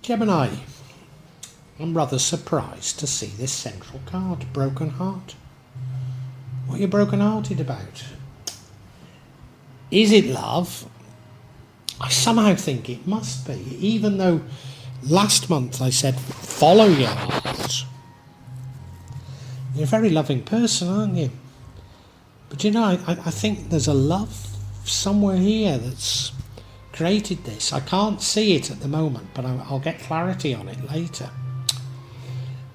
Gemini, I'm rather surprised to see this central card, broken heart. What are you broken-hearted about? Is it love? I somehow think it must be, even though last month I said follow your heart. You're a very loving person, aren't you? But you know, I think there's a love somewhere here that's created this. I can't see it at the moment, but I'll get clarity on it later.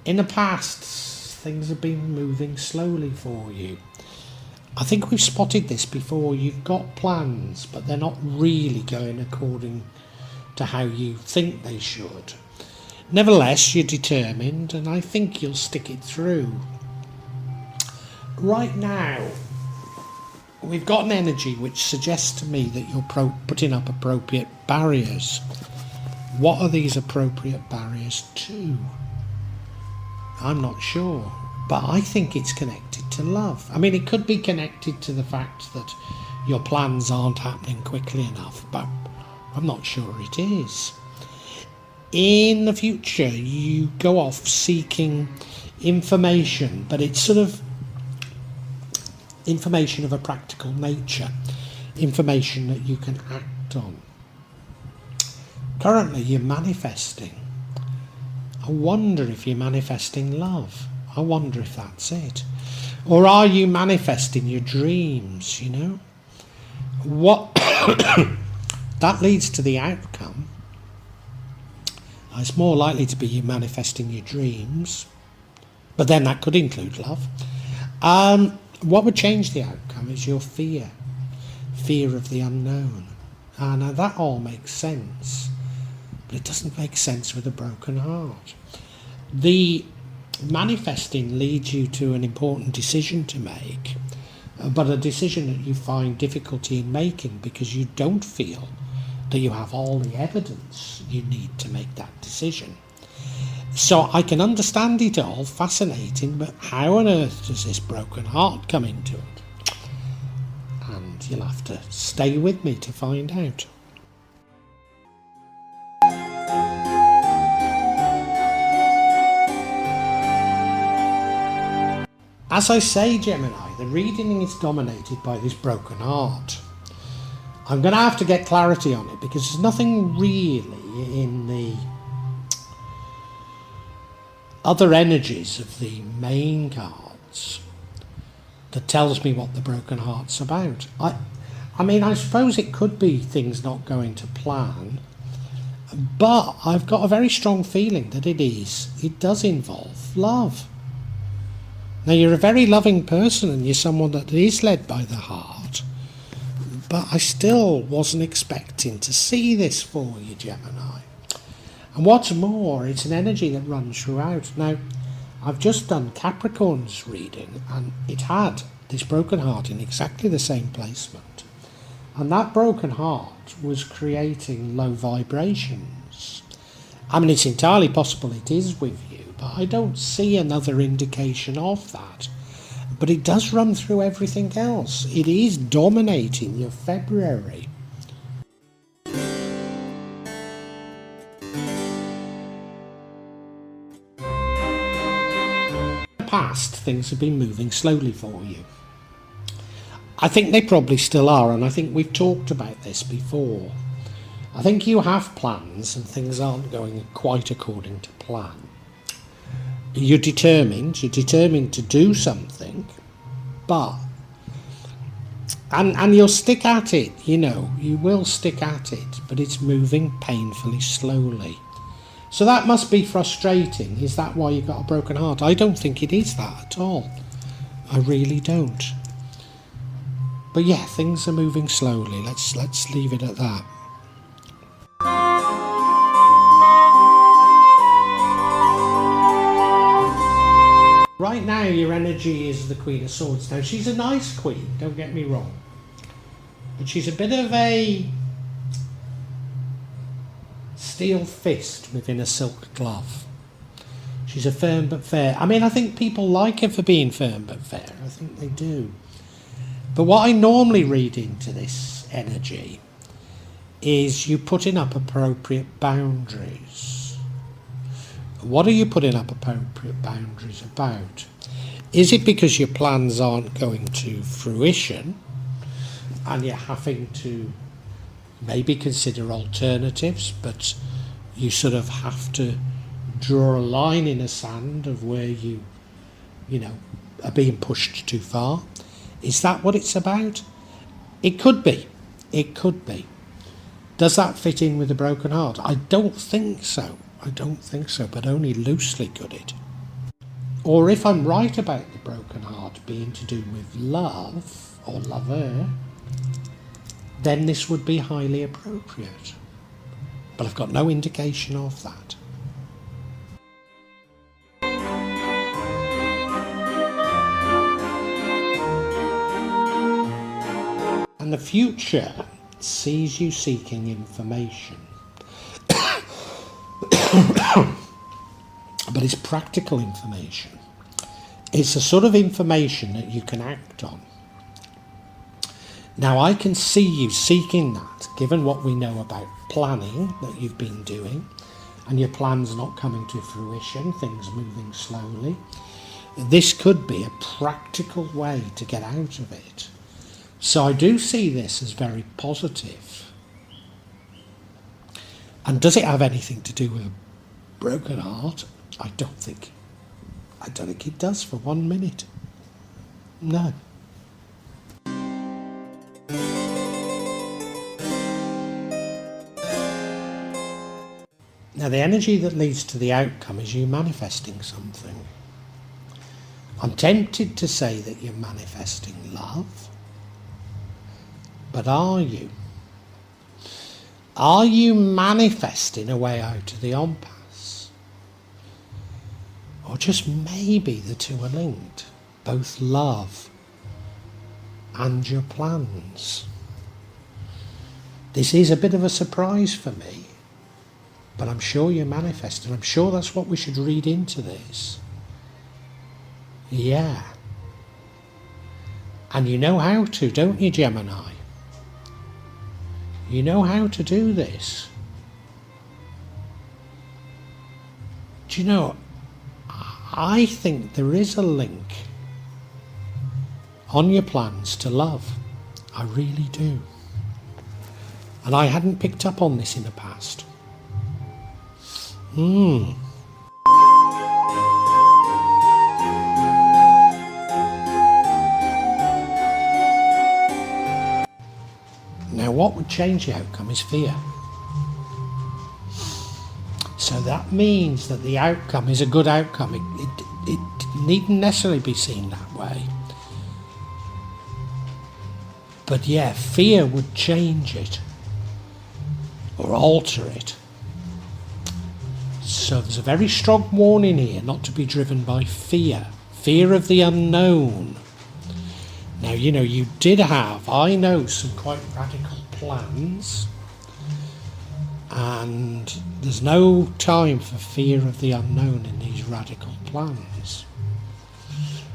In the past, things have been moving slowly for you. I think we've spotted this before. You've got plans, but they're not really going according to how you think they should. Nevertheless, you're determined, and I think you'll stick it through. Right now, we've got an energy which suggests to me that you're putting up appropriate barriers. What are these appropriate barriers to? I'm not sure, but I think it's connected to love. I mean, it could be connected to the fact that your plans aren't happening quickly enough, but I'm not sure it is. In the future, you go off seeking information, but it's sort of information of a practical nature, information that you can act on. Currently, you're manifesting. I wonder if you're manifesting love. I wonder if that's it. Or are you manifesting your dreams, you know? What that leads to the outcome. It's more likely to be you manifesting your dreams, but then that could include love. What would change the outcome is your fear of the unknown. And that all makes sense, but it doesn't make sense with a broken heart. The manifesting leads you to an important decision to make, but a decision that you find difficulty in making because you don't feel that you have all the evidence you need to make that decision. So I can understand it all, fascinating, but how on earth does this broken heart come into it? And you'll have to stay with me to find out. As I say, Gemini, the reading is dominated by this broken heart. I'm going to have to get clarity on it because there's nothing really in the other energies of the main cards that tells me what the broken heart's about. I mean, I suppose it could be things not going to plan, but I've got a very strong feeling that it does involve love. Now, you're a very loving person and you're someone that is led by the heart, but I still wasn't expecting to see this for you, Gemini. And what's more, it's an energy that runs throughout. Now, I've just done Capricorn's reading and it had this broken heart in exactly the same placement. And that broken heart was creating low vibrations. I mean, it's entirely possible it is with you, but I don't see another indication of that. But it does run through everything else. It is dominating your February. Past, things have been moving slowly for you. I think they probably still are, and I think we've talked about this before. I think you have plans and things aren't going quite according to plan. You're determined to do something, but and you'll stick at it, you know, you will stick at it, but it's moving painfully slowly. So that must be frustrating. Is that why you got a broken heart? I don't think it is that at all. I really don't. But yeah, things are moving slowly. Let's leave it at that. Right now, your energy is the Queen of Swords. Now, she's a nice queen, don't get me wrong. But she's a bit of a steel fist within a silk glove. She's a firm but fair. I mean, I think people like her for being firm but fair. I think they do. But what I normally read into this energy is you putting up appropriate boundaries. What are you putting up appropriate boundaries about? Is it because your plans aren't going to fruition and you're having to maybe consider alternatives, but you sort of have to draw a line in the sand of where you are being pushed too far? Is that what it's about? It could be. It could be. Does that fit in with a broken heart? I don't think so. I don't think so, but only loosely could it. Or if I'm right about the broken heart being to do with love or lover, then this would be highly appropriate. But I've got no indication of that. And the future sees you seeking information. But it's practical information. It's the sort of information that you can act on. Now I can see you seeking that, given what we know about planning that you've been doing, and your plans not coming to fruition, things moving slowly. This could be a practical way to get out of it. So I do see this as very positive. And does it have anything to do with a broken heart? I don't think it does for 1 minute. No. Now the energy that leads to the outcome is you manifesting something. I'm tempted to say that you're manifesting love. But are you? Are you manifesting a way out of the impasse? Or just maybe the two are linked, both love and your plans. This is a bit of a surprise for me, but I'm sure you're manifesting. I'm sure that's what we should read into this. Yeah. And you know how to, don't you, Gemini? You know how to do this. Do you know, I think there is a link on your plans to love. I really do. And I hadn't picked up on this in the past. Now what would change the outcome is fear. So that means that the outcome is a good outcome. It needn't necessarily be seen that way. But yeah, fear would change it or alter it. So there's a very strong warning here not to be driven by fear. Fear of the unknown. Now, you know, you did have, I know, some quite radical plans, and there's no time for fear of the unknown in these radical plans.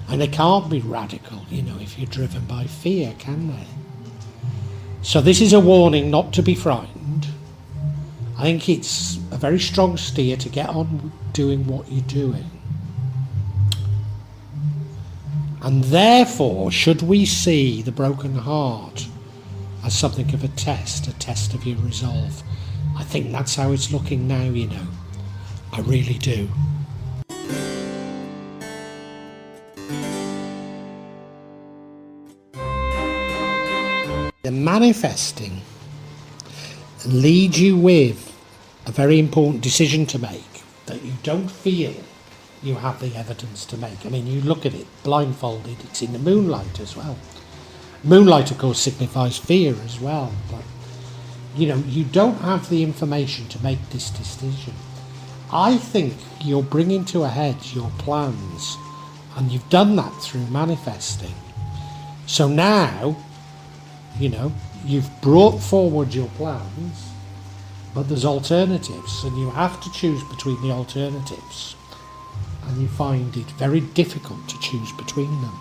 And they can't be radical, you know, if you're driven by fear, can they? So this is a warning not to be frightened. I think it's a very strong steer to get on doing what you're doing. And therefore, should we see the broken heart as something of a test of your resolve? I think that's how it's looking now, you know. I really do. The manifesting leads you with a very important decision to make that you don't feel you have the evidence to make. I mean, you look at it blindfolded, it's in the moonlight as well. Moonlight, of course, signifies fear as well, but you know, you don't have the information to make this decision. I think you're bringing to a head your plans, and you've done that through manifesting. So now, you know, you've brought forward your plans, but there's alternatives, and you have to choose between the alternatives. And you find it very difficult to choose between them.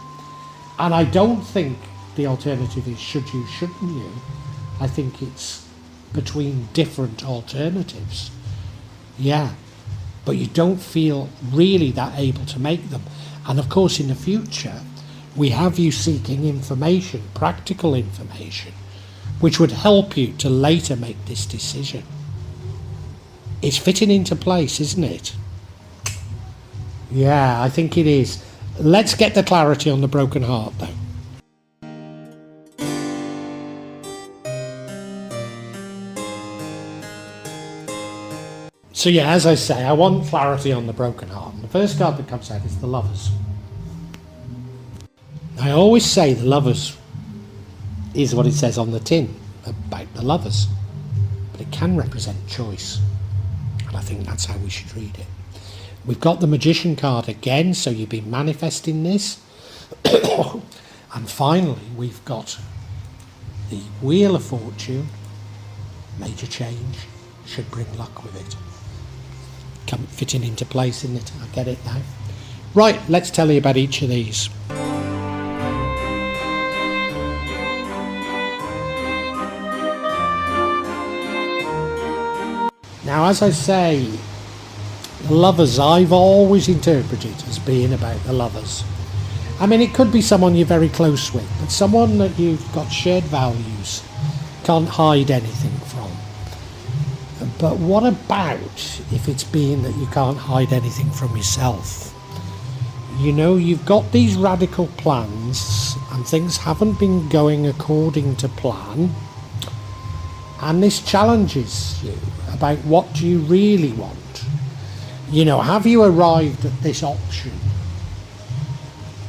And I don't think the alternative is should you, shouldn't you. I think it's between different alternatives. Yeah. but you don't feel really that able to make them. And of course, in the future, we have you seeking information, practical information, which would help you to later make this decision. It's fitting into place, isn't it? Yeah, I think it is. Let's get the clarity on the broken heart, though. So yeah, as I say, I want clarity on the broken heart. And the first card that comes out is the Lovers. I always say the Lovers is what it says on the tin about the Lovers, but it can represent choice, and I think that's how we should read it. We've got the Magician card again, so you've been manifesting this. And finally, we've got the Wheel of Fortune. Major change should bring luck with it. Come fitting into place, isn't it? I get it now. Right, let's tell you about each of these. Now, as I say, the Lovers, I've always interpreted as being about the Lovers. I mean, it could be someone you're very close with, but someone that you've got shared values, can't hide anything from. But what about if it's being that you can't hide anything from yourself? You know, you've got these radical plans and things haven't been going according to plan, and this challenges you about what do you really want. You know, have you arrived at this option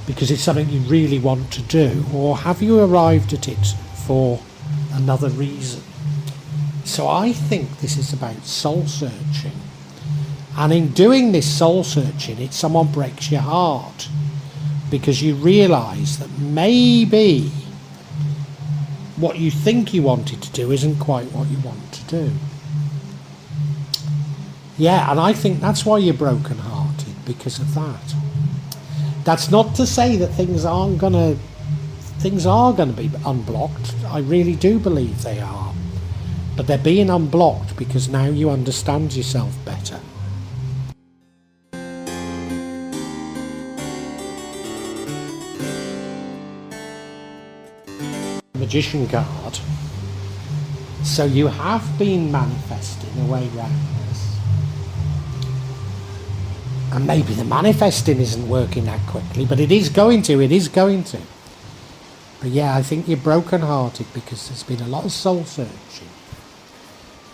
because it's something you really want to do, or have you arrived at it for another reason? So I think this is about soul searching, and in doing this soul searching, someone breaks your heart because you realise that maybe what you think you wanted to do isn't quite what you want to do. Yeah, and I think that's why you're broken-hearted, because of that. That's not to say that things are going to be unblocked. I really do believe they are. But they're being unblocked because now you understand yourself better. Magician card. So you have been manifesting a way round this. And maybe the manifesting isn't working that quickly, but it is going to. But yeah, I think you're broken-hearted because there's been a lot of soul searching.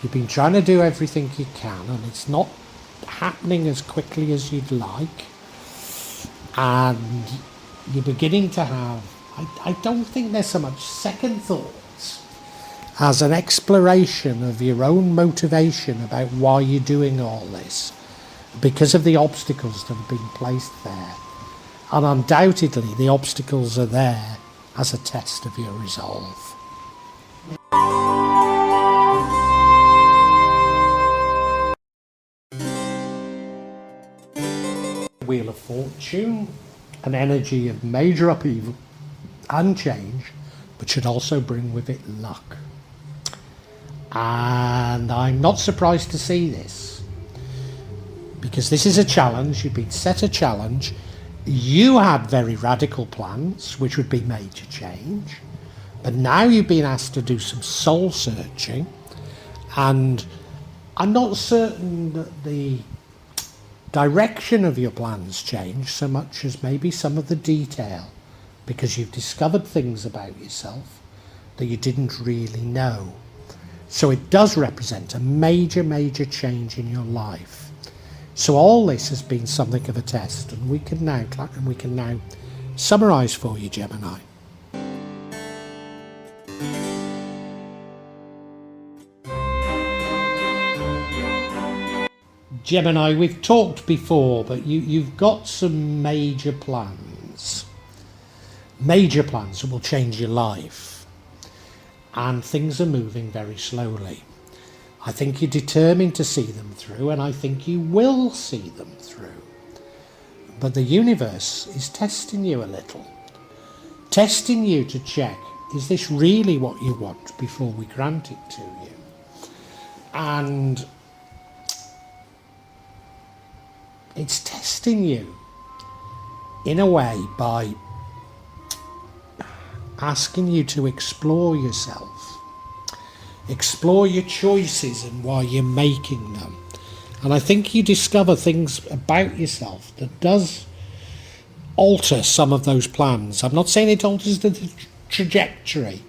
You've been trying to do everything you can, and it's not happening as quickly as you'd like. And you're beginning to have, I don't think there's so much second thoughts as an exploration of your own motivation about why you're doing all this, because of the obstacles that have been placed there. And undoubtedly the obstacles are there as a test of your resolve. Wheel of Fortune, an energy of major upheaval and change, but should also bring with it luck. And I'm not surprised to see this, because this is a challenge. You've been set a challenge. You had very radical plans, which would be major change, but now you've been asked to do some soul searching, and I'm not certain that the direction of your plans change so much as maybe some of the detail, because you've discovered things about yourself that you didn't really know. So it does represent a major change in your life. So all this has been something of a test, and we can now summarise for you, Gemini. Gemini, we've talked before, but you've got some major plans that will change your life, and things are moving very slowly. I think you're determined to see them through, and I think you will see them through. But the universe is testing you a little, testing you to check, is this really what you want before we grant it to you? And it's testing you in a way by asking you to explore yourself, explore your choices and why you're making them. And I think you discover things about yourself that does alter some of those plans. I'm not saying it alters the trajectory,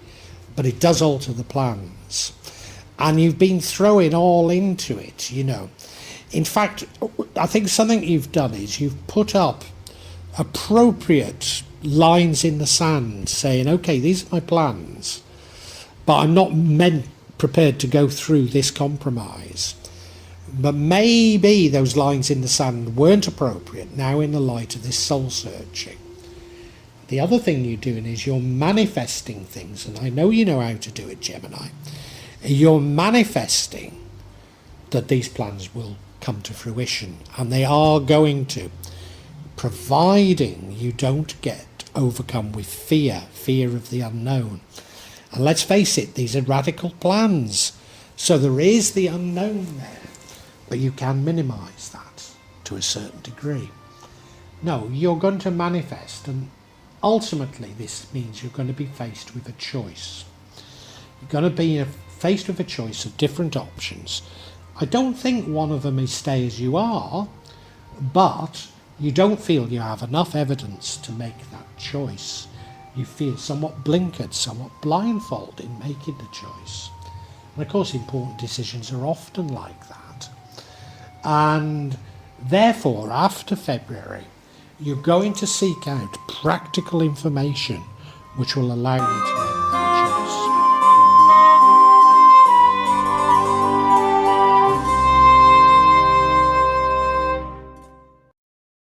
but it does alter the plans. And you've been throwing all into it, you know. In fact, I think something you've done is you've put up appropriate lines in the sand saying, okay, these are my plans, but I'm not prepared to go through this compromise. But maybe those lines in the sand weren't appropriate now in the light of this soul searching. The other thing you're doing is you're manifesting things, and I know you know how to do it, Gemini. You're manifesting that these plans will come to fruition, and they are going to, providing you don't get overcome with fear of the unknown. And let's face it, these are radical plans, so there is the unknown there, but you can minimize that to a certain degree. No, you're going to manifest, and ultimately this means you're going to be faced with a choice. You're going to be faced with a choice of different options. I don't think one of them is stay as you are, but you don't feel you have enough evidence to make that choice. You feel somewhat blinkered, somewhat blindfolded in making the choice. And of course, important decisions are often like that. And therefore, after February, you're going to seek out practical information which will allow you to